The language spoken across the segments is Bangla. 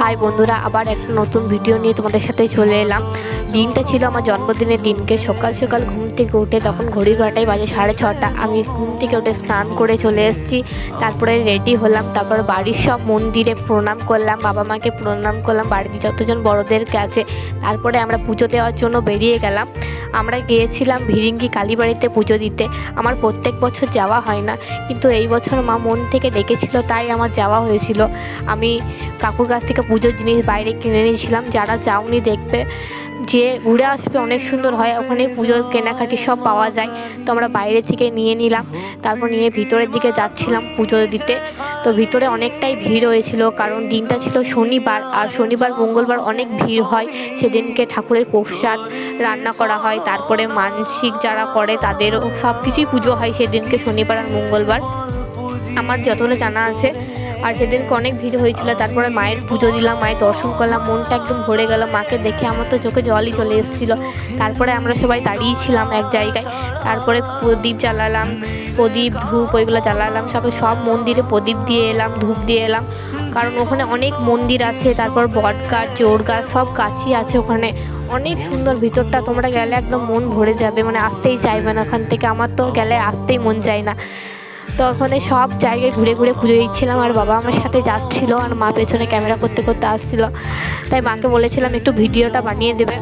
হাই বন্ধুরা, আবার একটা নতুন ভিডিও নিয়ে তোমাদের সাথে চলে এলাম। দিনটা ছিল আমার জন্মদিনের দিনকে। সকাল সকাল ঘুম থেকে উঠে, তখন ঘড়ির কাঁটায় বাজে 6:30, আমি ঘুম থেকে উঠে স্নান করে চলে এসেছি। তারপরে রেডি হলাম, তারপর বাড়ির সব মন্দিরে প্রণাম করলাম, বাবা মাকে প্রণাম করলাম, বাড়ির যতজন বড়দের কাছে। তারপরে আমরা পুজো দেওয়ার জন্য বেরিয়ে গেলাম। আমরা গিয়েছিলাম ভিরিঙ্গি কালীবাড়িতে পুজো দিতে। আমার প্রত্যেক বছর যাওয়া হয় না, কিন্তু এই বছর মা মন থেকে ডেকেছিল, তাই আমার যাওয়া হয়েছিল। আমি কাকুর কাছ থেকে পুজোর জিনিস বাইরে কিনে নিয়েছিলাম। যারা যাওনি দেখবে, যে ঘুরে আসবে, অনেক সুন্দর হয় ওখানে, পুজোর কেনাকাটি সব পাওয়া যায়। তো আমরা বাইরে থেকে নিয়ে নিলাম, তারপর নিয়ে ভিতরের দিকে যাচ্ছিলাম পুজো দিতে। তো ভিতরে অনেকটাই ভিড় হয়েছিল, কারণ দিনটা ছিল শনিবার, আর শনিবার মঙ্গলবার অনেক ভিড় হয়। সেদিনকে ঠাকুরের প্রসাদ রান্না করা হয়, তারপরে মানসিক যারা করে তাদেরও সব কিছুই পুজো হয় সেদিনকে, শনিবার আর মঙ্গলবার, আমার যতটা জানা আছে। আর সেদিনকে অনেক ভিড় হয়েছিল। তারপরে মায়ের পুজো দিলাম, মায়ের দর্শন করলাম, মনটা একদম ভরে গেল। মাকে দেখে আমার তো চোখে জলই চলে এসেছিলো। তারপরে আমরা সবাই দাঁড়িয়েছিলাম এক জায়গায়, তারপরে প্রদীপ জ্বালালাম, প্রদীপ ধূপ ওইগুলো জ্বালালাম। সব মন্দিরে প্রদীপ দিয়ে এলাম, ধূপ দিয়ে এলাম, কারণ ওখানে অনেক মন্দির আছে। তারপর বট গাছ, জোর গাছ, সব গাছই আছে ওখানে। অনেক সুন্দর ভিতরটা, তোমরা গেলে একদম মন ভরে যাবে, মানে আসতেই চাইবে না ওখান থেকে। আমার তো গেলে আসতেই মন চায় না। তো ওখানে সব জায়গায় ঘুরে ঘুরে পুজো দিচ্ছিলাম, আর বাবা আমার সাথে যাচ্ছিলো, আর মা পেছনে ক্যামেরা করতে করতে আসছিলো। তাই মাকে বলেছিলাম একটু ভিডিওটা বানিয়ে দেবে,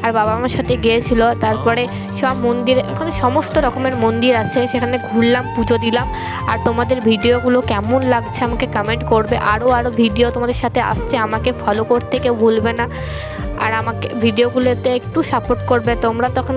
আর বাবা আমার সাথে গিয়েছিলো। তারপরে সব মন্দিরে, ওখানে সমস্ত রকমের মন্দির আছে, সেখানে ঘুরলাম, পুজো দিলাম। আর তোমাদের ভিডিওগুলো কেমন লাগছে আমাকে কমেন্ট করবে। আরও ভিডিও তোমাদের সাথে আসছে, আমাকে ফলো করতে কেউ ভুলবে না, আর আমাকে ভিডিওগুলোতে একটু সাপোর্ট করবে তোমরা। তখন